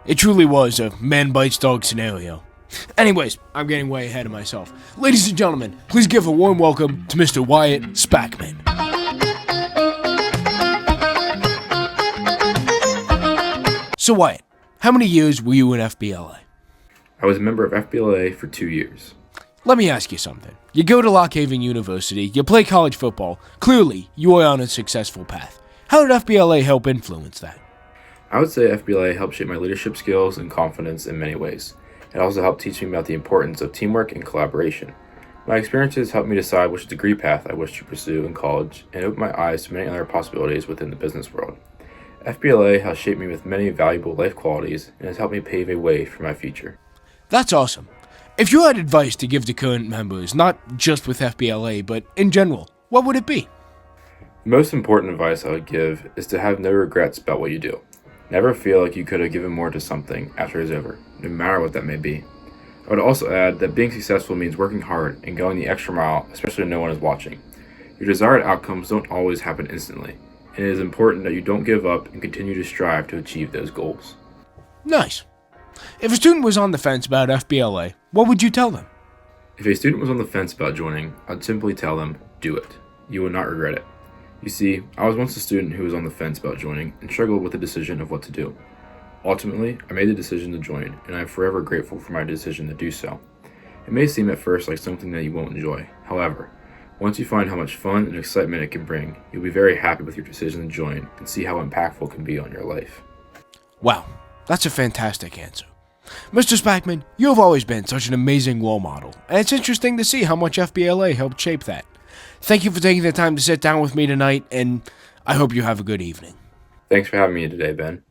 It truly was a man bites dog scenario. Anyways, I'm getting way ahead of myself. Ladies and gentlemen, please give a warm welcome to Mr. Wyatt Spackman. So Wyatt, how many years were you in FBLA? I was a member of FBLA for 2 years. Let me ask you something. You go to Lock Haven University, you play college football. Clearly, you are on a successful path. How did FBLA help influence that? I would say FBLA helped shape my leadership skills and confidence in many ways. It also helped teach me about the importance of teamwork and collaboration. My experiences helped me decide which degree path I wish to pursue in college and opened my eyes to many other possibilities within the business world. FBLA has shaped me with many valuable life qualities and has helped me pave a way for my future. That's awesome. If you had advice to give to current members, not just with FBLA, but in general, what would it be? The most important advice I would give is to have no regrets about what you do. Never feel like you could have given more to something after it is over, no matter what that may be. I would also add that being successful means working hard and going the extra mile, especially when no one is watching. Your desired outcomes don't always happen instantly, and it is important that you don't give up and continue to strive to achieve those goals. Nice. If a student was on the fence about FBLA, what would you tell them? If a student was on the fence about joining, I'd simply tell them, do it. You will not regret it. You see, I was once a student who was on the fence about joining and struggled with the decision of what to do. Ultimately, I made the decision to join, and I am forever grateful for my decision to do so. It may seem at first like something that you won't enjoy. However, once you find how much fun and excitement it can bring, you'll be very happy with your decision to join and see how impactful it can be on your life. Wow, that's a fantastic answer. Mr. Spackman, you have always been such an amazing role model, and it's interesting to see how much FBLA helped shape that. Thank you for taking the time to sit down with me tonight, and I hope you have a good evening. Thanks for having me today, Ben.